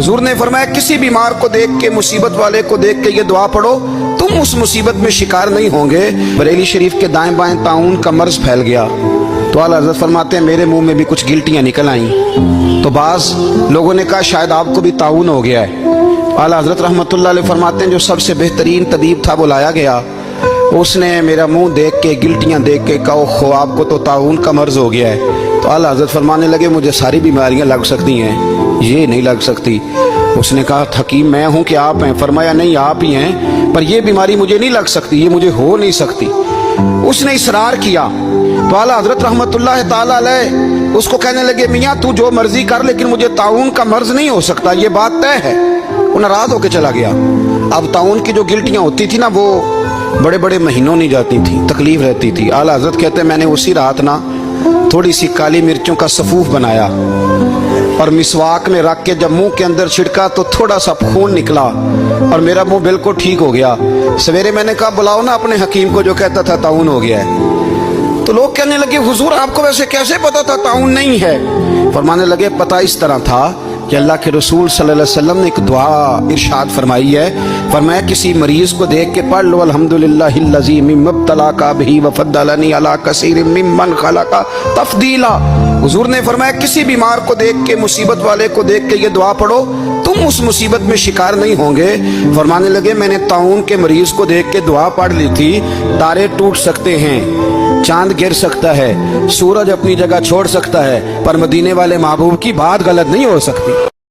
हुजूर ने फरमाया किसी बीमार को देख के, मुसीबत वाले को देख के ये दुआ पढ़ो, तुम उस मुसीबत में शिकार नहीं होंगे। बरेली शरीफ के दाएं बाएं ताउन का मर्ज फैल गया तो आला हज़रत फरमाते हैं मेरे मुंह में भी कुछ गिल्टियां निकल आईं। तो बाज़ लोगों ने कहा शायद आपको भी ताउन हो गया है। आला हज़रत रहमतुल्लाह अलैह फरमाते हैं जो सबसे बेहतरीन तबीब था वो लाया गया, उसने मेरा मुंह देख के, गिल्टियां देख के कहा खो आपको तो ताउन का मर्ज हो गया है। तो आला हज़रत फरमाने लगे मुझे सारी बीमारियां लग सकती हैं, ये नहीं लग सकती। उसने कहा हकीम मैं हूं कि आप हैं? फरमाया नहीं आप ही हैं, पर ये बीमारी मुझे नहीं लग सकती, ये मुझे हो नहीं सकती। उसने इसरार किया तो आला हज़रत रहमतुल्लाह ताला अलैह उसको कहने लगे मियाँ तू जो मर्जी कर लेकिन मुझे ताउन का मर्ज नहीं हो सकता, ये बात तय है। वो नाराज होकर चला गया। अब ताउन की जो गिल्टियां होती थी ना वो बड़े बड़े महीनों नहीं जाती थी, तकलीफ रहती थी। आला हज़रत कहते हैं मैंने उसी रात ना थोड़ी सी काली मिर्चों का सफूफ बनाया और मिसवाक में रख के जब मुंह के अंदर छिड़का तो थोड़ा सा खून निकला और मेरा मुंह बिल्कुल ठीक हो गया। सवेरे मैंने कहा बुलाओ ना अपने हकीम को जो कहता था ताउन हो गया है। तो लोग कहने लगे हुजूर आपको वैसे कैसे पता था ताउन नहीं है? फरमाने लगे पता इस तरह था कि अल्लाह के रसूल सल्लल्लाहु अलैहि वसल्लम ने एक दुआ इरशाद फरमाई है। फरमाया किसी मरीज को देख के पढ़ लो अल्हम्दुलिल्लाहिल्लज़ी मिम्मब्तलाका बिही वफद्दलनी अला कसीरिम मिम्मन खलका तफदीला। हुजूर ने फरमाया किसी बीमार को देख के, मुसीबत वाले को देख के ये दुआ पढ़ो, तुम उस मुसीबत में शिकार नहीं होंगे। फरमाने लगे मैंने ताउन के मरीज को देख के दुआ पढ़ ली थी। तारे टूट सकते हैं, चांद गिर सकता है, सूरज अपनी जगह छोड़ सकता है, पर मदीने वाले महबूब की बात गलत नहीं हो सकती।